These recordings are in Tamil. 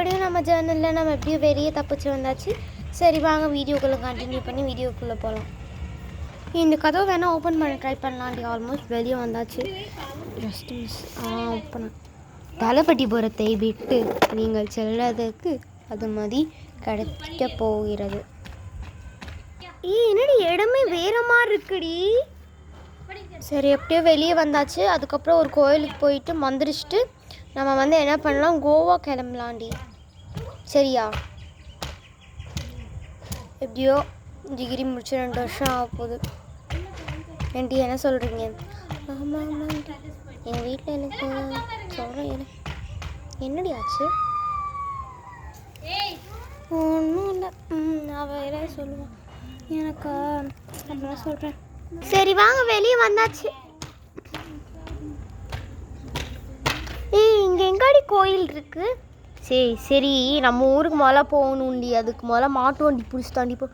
எப்படியும் நம்ம ஜேர்னலில் நம்ம எப்படியும் வெளியே தப்பிச்சு வந்தாச்சு. சரி வாங்க வீடியோக்குள்ளே கண்டினியூ பண்ணி வீடியோக்குள்ளே போகலாம். இந்த கதவை வேணால் ஓப்பன் பண்ண ட்ரை பண்ணலாண்டி. ஆல்மோஸ்ட் வெளியே வந்தாச்சு. Just miss open. தலைப்பட்டி புறத்தை விட்டு நீங்கள் செல்வதற்கு அது மாதிரி கிடைக்க போகிறது. என்னடி இடமே வேற மாதிரி இருக்குடி. சரி எப்படியோ வெளியே வந்தாச்சு. அதுக்கப்புறம் ஒரு கோயிலுக்கு போயிட்டு மந்திரிச்சிட்டு நம்ம என்ன பண்ணலாம், கோவா கிளம்பலாண்டி. சரியா? எப்படியோ டிகிரி முடிச்சு 2 வருஷம் ஆக போகுது. ஏன்டி என்ன சொல்கிறீங்க? ஆமாம் ஆமாண்டி. எங்கள் வீட்டில் எனக்கு சொல்கிறேன். என்னடி ஆச்சு? ஒன்றும் இல்லை. நான் வேற சொல்லுவேன் எனக்கு அப்படிலாம் சொல்கிறேன். சரி வாங்க வெளியே வந்தாச்சு. இங்கே எங்காடி கோயில் இருக்குது? சரி நம்ம ஊருக்கு முதல்ல போகணுண்டி. அதுக்கு முதல்ல மாட்டு வண்டி பிடிச்சி தாண்டி போ.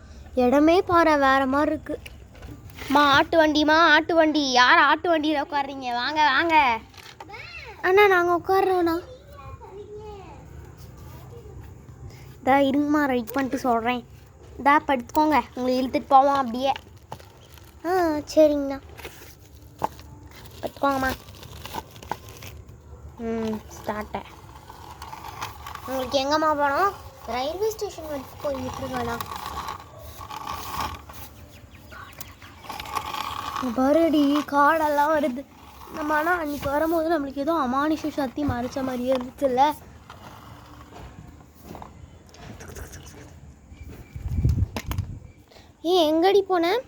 இடமே பாரு வேறு மாதிரி இருக்குது. ஆட்டு வண்டி. யார் ஆட்டு வண்டியில் உட்காடுறீங்க? வாங்க வாங்க அண்ணா, நாங்கள் உட்காடுறோண்ணா. இருங்கம்மா ரைட் பண்ணிட்டு சொல்கிறேன். படுத்துக்கோங்க, உங்களை இழுத்துட்டு போவோம் அப்படியே. சரிங்கண்ணா படுத்துக்கோங்கம்மா. ஸ்டார்ட்ட. உங்களுக்கு எங்கம்மா போனோம்? ரயில்வே ஸ்டேஷன் வரைக்கும் போய் விட்டுருங்கண்ணா. பரடி காடெல்லாம் வருது. நம்ம ஆனால் அன்றைக்கி வரும்போது நம்மளுக்கு ஏதோ அமானுஷ சக்தி மறைச்ச மாதிரியே இருந்துச்சுல்ல. எங்கடி போனேன்?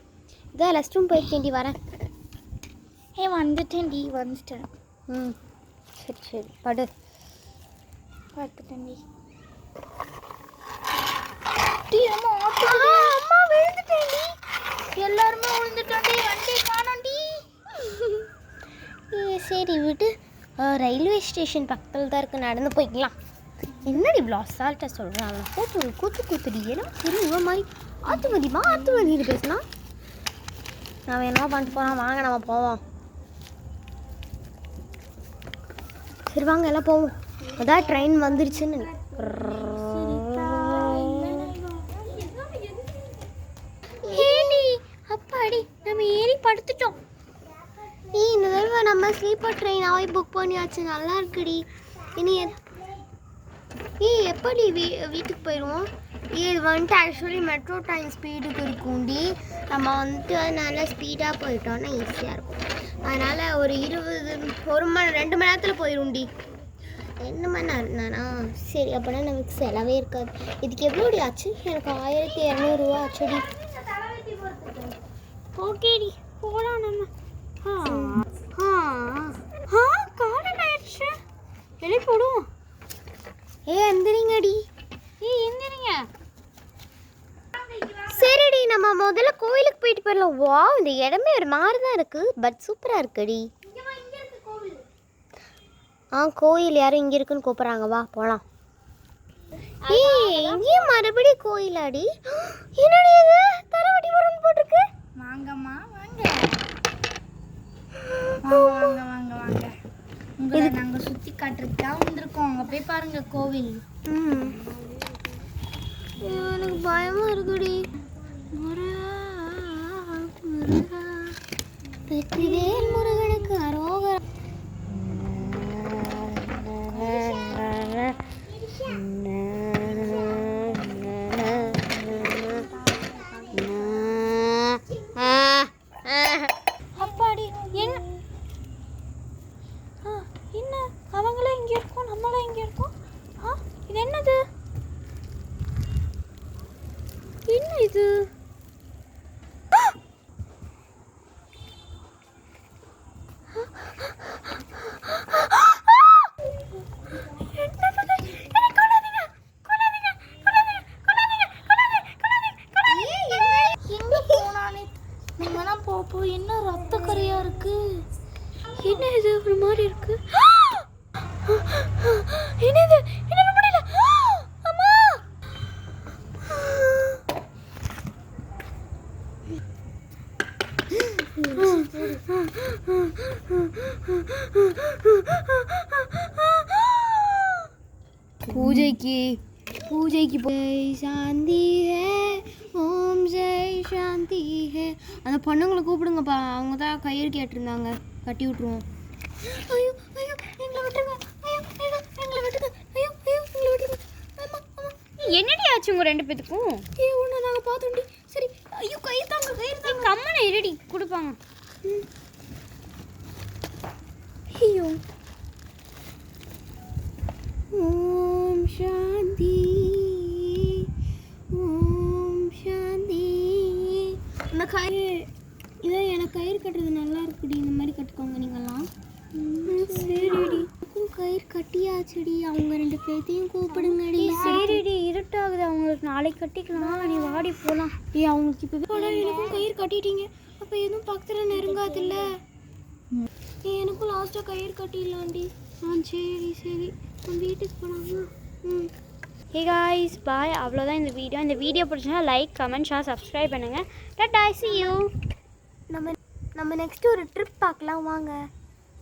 இதான் ரெஸ்ட் ரூம் போயிருக்கேன்டி. வரேன். வந்துட்டேன்டி. வந்துட்டேன். சரி படு. படுத்துட்டேன்டி. அம்மா விழுந்துட்டேன்டி. எல்லாருமே விழுந்துட்டோண்டி. வண்டி காணோண்டி. சரி விட்டு. ரயில்வே ஸ்டேஷன் பக்கத்தில் தான் இருக்குது, நடந்து போய்க்கலாம். என்னடி இவ்வளோ அசால்ட்டாக சொல்கிறாங்க? போட்டு ஒரு கூத்துடி. ஏன்னா சரி இவன் மாதிரி ஆற்று மதியில் பேசினா நான் என்னவோ பண்ணிட்டு போகிறான். வாங்க நம்ம போவோம். சரி வாங்க எல்லாம் போவோம். அதான் ட்ரெயின் வந்துருச்சுன்னு. அப்பாடி நம்ம ஏறி படுத்துட்டோம். இந்த தடவை நம்ம ஸ்லீப்பர் ட்ரெயினாவே புக் பண்ணியாச்சு. நல்லா இருக்குடி. இனி எப்படி வீட்டுக்கு போயிடுவோம்? இது ஆக்சுவலி மெட்ரோ ட்ரெயின் ஸ்பீடுக்கு இருக்கும்டி. நம்ம நல்லா ஸ்பீடாக போயிட்டோம்னா ஈஸியாக இருக்கும். அதனால் ஒரு 1 மணி 2 மணி நேரத்தில் போயிடும்டி. 2 மணி நேரம் தானா? சரி அப்படின்னா நமக்கு செலவே இருக்காது. இதுக்கு எவ்வளோடி ஆச்சு? எனக்கு 1200 ரூபா ஆச்சுடி. ஓகேடி போகலாம் நம்ம. காலம் ஆயிடுச்சு. எழுப்பி விடுவோம். எந்திரிங்கடி. எந்திரிங்க. சரிடி நம்ம முதல்ல கோயிலுக்கு போயிட்டு போயிடலாம். வா இந்த இடமே ஒரு மாதிரி தான் இருக்குது, பட் சூப்பராக இருக்குடி. கோயில் யாரும் இங்கே இருக்குன்னு கூப்பிட்றாங்க. வா போகலாம். இங்கேயும் மறுபடியும் கோயிலாடி. என்னடி இது தரவட்டி வரன்னு போட்டிருக்கு? வாங்கம்மா வாங்க. உங்களை நாங்கள் சுற்றி காட்டுறதுக்கு தான் வந்திருக்கோம். அங்கே போய் பாருங்க கோவில். எனக்கு பயமா இருக்குடி. வெற்றிவேல் முருகனுக்கு அரோகரா. அப்பாடி என்ன அவங்களே இங்கே இருக்கோம், நம்மளே இங்கே இருக்கோம். இது என்னது? என்ன இது? பூஜைக்கு ஜெய் சாந்தி ஹே ஓம் ஜெய் சாந்தி ஹே. அந்த பொண்ணுங்களை கூப்பிடுங்கப்பா, அவங்க தான் கயிறு கேட்டிருந்தாங்க, கட்டி விட்ருவோம். ஐயோ ஐயோ எங்களை விட்டுருங்க, ஐயோ ஐயோ எங்களை விட்டுருங்க, ஐயோ ஐயோ எங்களை விட்டுருங்க. ஆமா ஆமா என்னடி ஆச்சு உங்க 2 பேத்துக்கும்? ஒன்று நாங்கள் பார்த்தோண்டி. சரி ஐயோ கயிறு தாங்க, கயிறு தாங்க. கம்மனை இருடி கொடுப்பாங்க. ஐயோ ஓம் சாந்தி ஓம் சாந்தி. இந்த கயிறு இதை எனக்கு கயிறு கட்டுறது நல்லா இருக்குடி, இந்த மாதிரி கட்டுக்கோங்க நீங்கள்லாம். சரிடி கயிறு கட்டியாச்சுடி, அவங்க 2 பேர்த்தையும் கூப்பிடுங்கடி. சரிடி இருட்டாகுது, அவங்களுக்கு நாளைக்கு கட்டிக்கலாம், நீ வாடி போகலாம். அவங்களுக்கு இப்போ எனக்கும் கயிறு கட்டிட்டீங்க, அப்போ எதுவும் பக்கத்தில் நெருங்காதுல்ல. எனக்கும் லாஸ்ட்டாக கயிறு கட்டிடலாண்டி. சரி சரி வீட்டுக்கு போகலாமா? ஹே காய்ஸ் பாய், அவ்வளோதான் இந்த வீடியோ. இந்த வீடியோ பிடிச்சா லைக் கமெண்ட் ஷேர் சப்ஸ்கிரைப் பண்ணுங்கள். Tata see you. நம்ம நெக்ஸ்ட் ஒரு ட்ரிப் பார்க்கலாம் வாங்க.